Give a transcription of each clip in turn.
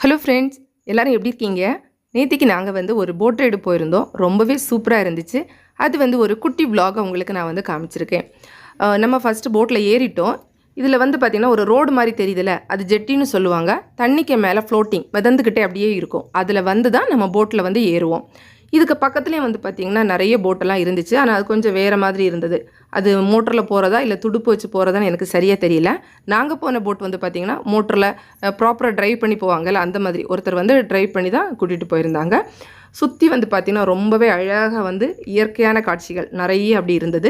Hello friends, எல்லோரும் எப்படி இருக்கீங்க? நேத்திக்கு நாங்கள் வந்து ஒரு போட் ரைடு போயிருந்தோம். ரொம்பவே சூப்பராக இருந்துச்சு. அது வந்து ஒரு குட்டி விலாகை உங்களுக்கு நான் வந்து காமிச்சிருக்கேன். நம்ம ஃபஸ்ட்டு போட்டில் ஏறிட்டோம். இதில் வந்து பார்த்திங்கன்னா ஒரு ரோடு மாதிரி தெரியுதுல்ல, அது ஜெட்டின்னு சொல்லுவாங்க. தண்ணிக்கு மேலே ஃப்ளோட்டிங் மிதந்துக்கிட்டே அப்படியே இருக்கும். அதில் வந்து தான் நம்ம போட்டில் வந்து ஏறுவோம். இதுக்கு பக்கத்துலேயே வந்து பார்த்திங்கன்னா நிறைய போட்டெல்லாம் இருந்துச்சு. ஆனால் அது கொஞ்சம் வேறு மாதிரி இருந்தது. அது மோட்டரில் போகிறதா இல்லை துடுப்பு வச்சு போகிறதான்னு எனக்கு சரியாக தெரியல. நாங்கள் போன போட் வந்து பார்த்திங்கன்னா மோட்டரில் ப்ராப்பராக ட்ரைவ் பண்ணி போவாங்கல்ல, அந்த மாதிரி ஒருத்தர் வந்து ட்ரைவ் பண்ணி தான் கூட்டிகிட்டு போயிருந்தாங்க. சுற்றி வந்து பார்த்திங்கன்னா ரொம்பவே அழகாக வந்து இயற்கையான காட்சிகள் நிறைய அப்படி இருந்தது.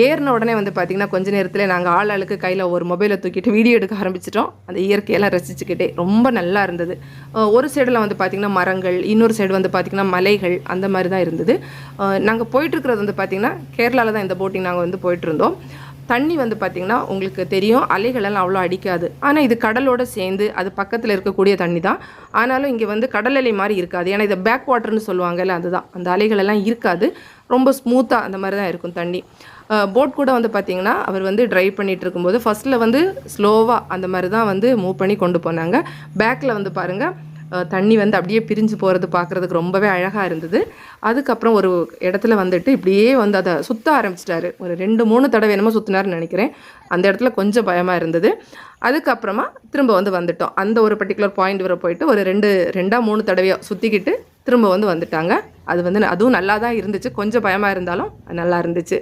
ஏறின உடனே வந்து பார்த்திங்கன்னா கொஞ்ச நேரத்தில் நாங்கள் ஆளுக்கு கையில் ஒரு மொபைலை தூக்கிட்டு வீடியோ எடுக்க ஆரம்பிச்சிட்டோம். அந்த இயற்கையெல்லாம் ரசிச்சுக்கிட்டே ரொம்ப நல்லா இருந்தது. ஒரு சைடில் வந்து பார்த்திங்கன்னா மரங்கள், இன்னொரு சைடு வந்து பார்த்திங்கன்னா மலைகள், அந்த மாதிரி தான் இருந்தது. நாங்கள் போயிட்டுருக்கிறது வந்து பார்த்திங்கன்னா கேரளாவில் தான் இந்த போட்டிங் நாங்கள் வந்து போயிட்டுருந்தோம். தண்ணி வந்து பார்த்திங்கன்னா உங்களுக்கு தெரியும், அலைகளெல்லாம் அவ்வளோ அடிக்காது. ஆனால் இது கடலோடு சேர்ந்து அது பக்கத்தில் இருக்கக்கூடிய தண்ணி தான். ஆனாலும் இங்கே வந்து கடல் அலை மாதிரி இருக்காது. ஏன்னா இதை பேக் வாட்டர்னு சொல்லுவாங்கல்ல, அதுதான். அந்த அலைகளெல்லாம் இருக்காது. ரொம்ப ஸ்மூத்தாக அந்த மாதிரி தான் இருக்கும் தண்ணி. போட் கூட வந்து பார்த்திங்கன்னா அவர் வந்து ட்ரைவ் பண்ணிகிட்டு இருக்கும்போது ஃபஸ்ட்டில் வந்து ஸ்லோவாக அந்த மாதிரி தான் வந்து மூவ் பண்ணி கொண்டு போனாங்க. பேக்கில் வந்து பாருங்கள் தண்ணி வந்து அப்படியே பிரிஞ்சு போகிறது பார்க்குறதுக்கு ரொம்பவே அழகாக இருந்தது. அதுக்கப்புறம் ஒரு இடத்துல வந்துட்டு இப்படியே வந்து அதை சுற்ற ஆரம்பிச்சிட்டாரு. ஒரு 2-3 தடவை என்னமோ சுற்றினாருன்னு நினைக்கிறேன். அந்த இடத்துல கொஞ்சம் பயமாக இருந்தது. அதுக்கப்புறமா திரும்ப வந்து வந்துட்டோம். அந்த ஒரு பர்டிகுலர் பாயிண்ட் வரை போயிட்டு ஒரு 2-3 தடவையோ சுற்றிக்கிட்டு திரும்ப வந்து வந்துட்டாங்க. அது வந்து அதுவும் நல்லா தான் இருந்துச்சு. கொஞ்சம் பயமாக இருந்தாலும் நல்லா இருந்துச்சு.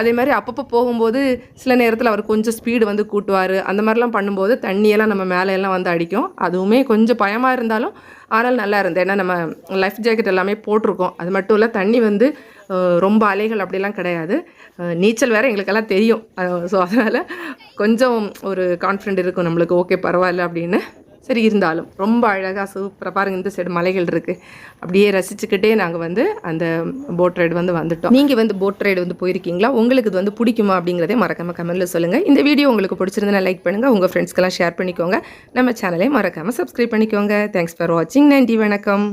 அதே மாதிரி அப்பப்போ போகும்போது சில நேரத்தில் அவர் கொஞ்சம் ஸ்பீடு வந்து கூட்டுவார். அந்த மாதிரிலாம் பண்ணும்போது தண்ணியெல்லாம் நம்ம மேலையெல்லாம் வந்து அடிக்கும். அதுவுமே கொஞ்சம் பயமாக இருந்தாலும் ஆனால் நல்லா இருந்தது. ஏன்னா நம்ம லைஃப் ஜாக்கெட் எல்லாமே போட்டிருக்கோம். அது மட்டும் இல்லை, தண்ணி வந்து ரொம்ப அலைகள் அப்படிலாம் கிடையாது. நீச்சல் வேறு எங்களுக்கெல்லாம் தெரியும். ஸோ அதனால் கொஞ்சம் ஒரு கான்ஃபிடென்ட் இருக்கும் நம்மளுக்கு, ஓகே பரவாயில்ல அப்படின்னு. சரி, இருந்தாலும் ரொம்ப அழகாக சூப்பராக பாருங்கள், இந்த சைடு மலைகள் இருக்குது. அப்படியே ரசிச்சுக்கிட்டே நாங்கள் வந்து அந்த போட் ரைடு வந்து வந்துட்டோம். நீங்கள் வந்து போட் ரைடு வந்து போயிருக்கீங்களா? உங்களுக்கு இது வந்து பிடிக்குமா அப்படிங்கிறதே மறக்காமல் கமெண்ட்டில் சொல்லுங்கள். இந்த வீடியோ உங்களுக்கு பிடிச்சிருந்தா லைக் பண்ணுங்கள், உங்கள் ஃப்ரெண்ட்ஸ்க்கெல்லாம் ஷேர் பண்ணிக்கோங்க. நம்ம சேனலை மறக்காமல் சப்ஸ்கிரைப் பண்ணிக்கோங்க. தேங்க்ஸ் ஃபார் வாட்சிங். நன்றி, வணக்கம்.